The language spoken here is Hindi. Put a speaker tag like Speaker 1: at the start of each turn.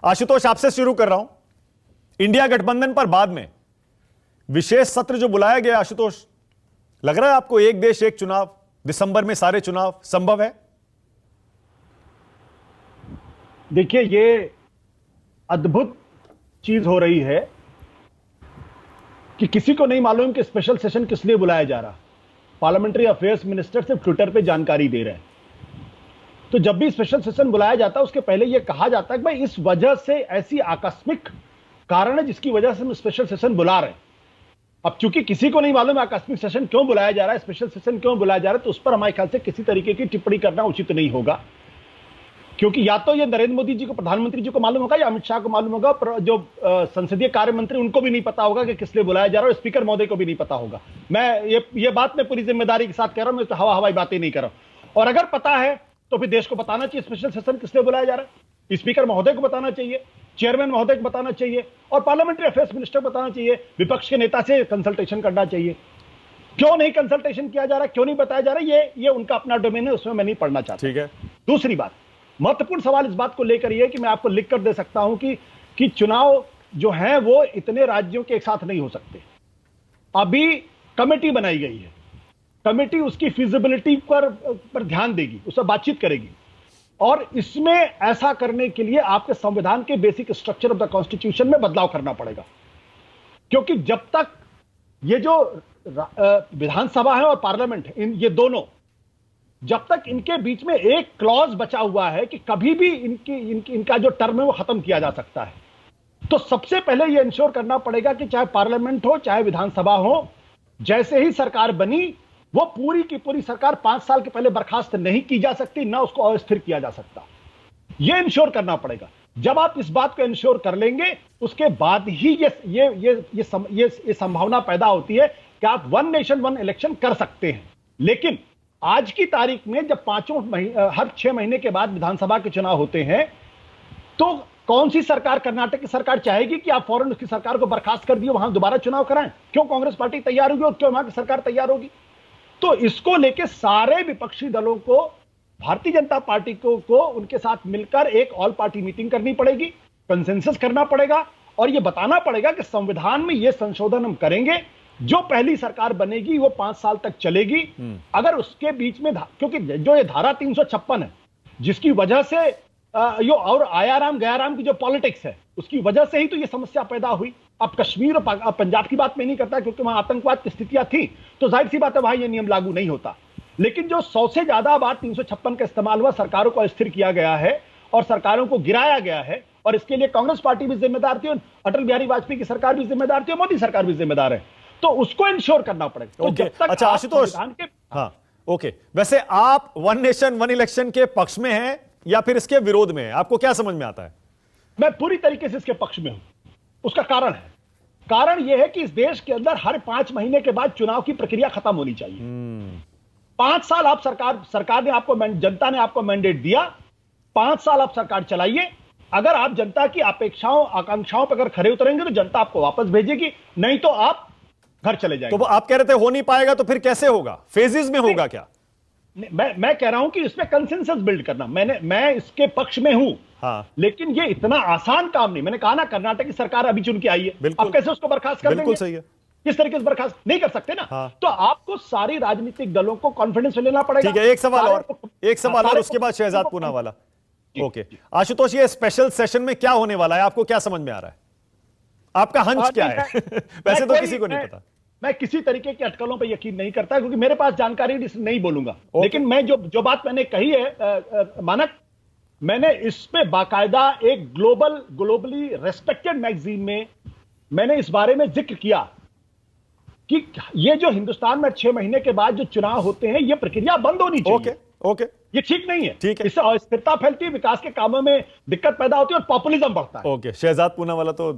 Speaker 1: आशुतोष, आपसे शुरू कर रहा हूं। इंडिया गठबंधन पर बाद में विशेष सत्र जो बुलाया गया, आशुतोष, लग रहा है आपको एक देश एक चुनाव, दिसंबर में सारे चुनाव संभव है?
Speaker 2: देखिए, ये अद्भुत चीज हो रही है कि किसी को नहीं मालूम कि स्पेशल सेशन किस लिए बुलाया जा रहा। पार्लियामेंट्री अफेयर्स मिनिस्टर सिर्फ ट्विटर पे जानकारी दे रहे हैं। तो जब भी स्पेशल सेशन बुलाया जाता है उसके पहले यह कहा जाता है कि भाई इस वजह से ऐसी आकस्मिक कारण है जिसकी वजह से हम स्पेशल सेशन बुला रहे हैं। अब चूंकि किसी को नहीं मालूम आकस्मिक सेशन क्यों बुलाया जा रहा है, स्पेशल सेशन क्यों बुलाया जा रहा है, तो उस पर हमारे ख्याल से किसी तरीके की टिप्पणी करना उचित नहीं होगा, क्योंकि या तो ये नरेंद्र मोदी जी को, प्रधानमंत्री जी को मालूम होगा, या अमित शाह को मालूम होगा, पर जो संसदीय कार्य मंत्री उनको भी नहीं पता होगा कि किस लिए बुलाया जा रहा है, और स्पीकर महोदय को भी नहीं पता होगा। मैं ये बात मैं पूरी जिम्मेदारी के साथ कह रहा हूं, मैं तो हवाई बातें नहीं कर रहा हूं। और अगर पता है तो फिर देश को बताना चाहिए स्पेशल सेशन किस लिए बुलाया जा रहा है। स्पीकर महोदय को बताना चाहिए, चेयरमैन महोदय को बताना चाहिए, और पार्लियामेंट्री अफेयर्स मिनिस्टर को बताना चाहिए, विपक्ष के नेता से कंसल्टेशन करना चाहिए। क्यों नहीं कंसल्टेशन किया जा रहा, क्यों नहीं बताया जा रहा, ये उनका अपना डोमेन है, उसमें मैं नहीं पढ़ना चाहता।
Speaker 1: ठीक है।
Speaker 2: दूसरी बात, महत्वपूर्ण सवाल इस बात को लेकर यह है कि मैं आपको लिख कर दे सकता हूं कि चुनाव जो है वो इतने राज्यों के एक साथ नहीं हो सकते। अभी कमेटी बनाई गई है, कमेटी उसकी फिजिबिलिटी पर ध्यान देगी, उससे बातचीत करेगी, और इसमें ऐसा करने के लिए आपके संविधान के basic structure of the constitution में बदलाव करना पड़ेगा। क्योंकि जब तक ये जो विधानसभा है और पार्लियामेंट है, ये दोनों, जब तक इनके बीच में एक क्लॉज बचा हुआ है कि कभी भी इनका जो टर्म है वो खत्म किया जा सकता है, तो सबसे पहले यह इंश्योर करना पड़ेगा कि चाहे पार्लियामेंट हो चाहे विधानसभा हो, जैसे ही सरकार बनी वो पूरी की पूरी सरकार 5 साल के पहले बर्खास्त नहीं की जा सकती, ना उसको अस्थिर किया जा सकता। यह इंश्योर करना पड़ेगा। जब आप इस बात को इंश्योर कर लेंगे, उसके बाद ही ये संभावना पैदा होती है कि आप वन नेशन वन इलेक्शन कर सकते हैं। लेकिन आज की तारीख में जब हर 6 महीने के बाद विधानसभा के चुनाव होते हैं, तो कौन सी सरकार, कर्नाटक की सरकार चाहेगी कि आप फौरन उसकी सरकार को बर्खास्त कर दिए, वहां दोबारा चुनाव कराएं? क्यों कांग्रेस पार्टी तैयार होगी और क्यों वहां की सरकार तैयार होगी? तो इसको लेके सारे विपक्षी दलों को, भारतीय जनता पार्टी को उनके साथ मिलकर एक ऑल पार्टी मीटिंग करनी पड़ेगी, कंसेंसस करना पड़ेगा, और यह बताना पड़ेगा कि संविधान में यह संशोधन हम करेंगे, जो पहली सरकार बनेगी वो 5 साल तक चलेगी। अगर उसके बीच में, क्योंकि जो ये धारा 356 है, जिसकी वजह से यो और आयाराम गयाराम की जो पॉलिटिक्स है, उसकी वजह से ही तो ये समस्या पैदा हुई। अब कश्मीर और पंजाब की बात मैं नहीं करता, क्योंकि वहां आतंकवाद की स्थितियां थी, तो जाहिर सी बात है वहां ये नियम लागू नहीं होता। लेकिन जो 100 से ज्यादा बार 356 का इस्तेमाल हुआ, सरकारों को अस्थिर किया गया है और सरकारों को गिराया गया है, और इसके लिए कांग्रेस पार्टी भी जिम्मेदार थी, अटल बिहारी वाजपेयी की सरकार भी जिम्मेदार थी, मोदी सरकार भी जिम्मेदार है। तो उसको इंश्योर करना पड़ेगा। तो जब तक
Speaker 1: अच्छा आशुतोष, हाँ ओके, वैसे आप वन नेशन वन इलेक्शन के पक्ष में हैं या फिर इसके विरोध में हैं? आपको क्या समझ में आता है?
Speaker 2: मैं पूरी तरीके से इसके पक्ष में हूं। उसका कारण यह है कि इस देश के अंदर हर 5 महीने के बाद चुनाव की प्रक्रिया खत्म होनी चाहिए। 5 साल आप सरकार ने आपको, जनता ने आपको मैंडेट दिया, 5 साल आप सरकार चलाइए। अगर आप जनता की अपेक्षाओं आकांक्षाओं पर अगर खरे उतरेंगे तो जनता आपको वापस भेजेगी, नहीं तो आप घर चले जाएंगे।
Speaker 1: तो आप कह रहे थे हो नहीं पाएगा, तो फिर कैसे होगा? फेजेस में होगा क्या?
Speaker 2: मैं कह रहा हूं कि इसमें कंसेंसस बिल्ड करना, मैं इसके पक्ष में हूं।
Speaker 1: हाँ।
Speaker 2: लेकिन ये इतना आसान काम नहीं। मैंने कहा ना, कर्नाटक की सरकार अभी चुन के आई है, आप कैसे उसको बर्खास्त कर देंगे?
Speaker 1: बिल्कुल सही है।
Speaker 2: किस तरीके से बर्खास्त नहीं कर सकते ना।
Speaker 1: हाँ।
Speaker 2: तो आपको सारी राजनीतिक दलों को कॉन्फिडेंस में लेना पड़ेगा।
Speaker 1: ठीक है, एक सवाल और उसके बाद शहजाद पूना वाला। ओके आशुतोष, ये स्पेशल सेशन में क्या होने वाला है, आपको क्या समझ में आ रहा है? आपका हंच क्या है? वैसे तो किसी को नहीं पता।
Speaker 2: मैं किसी तरीके की अटकलों पर यकीन नहीं करता, क्योंकि मेरे पास जानकारी नहीं बोलूंगा। लेकिन मैं जो बात मैंने कही है मानक, मैंने इस पे बाकायदा एक ग्लोबली रेस्पेक्टेड मैगजीन में मैंने इस बारे में जिक्र किया कि ये जो हिंदुस्तान में 6 महीने के बाद जो चुनाव होते हैं, ये प्रक्रिया बंद होनी चाहिए।
Speaker 1: ओके,
Speaker 2: ये ठीक नहीं है।
Speaker 1: ठीक है।
Speaker 2: इससे अस्थिरता फैलती है, विकास के कामों में दिक्कत पैदा होती है और पॉपुलिज्म बढ़ता है।
Speaker 1: ओके, शहजाद पूना वाला तो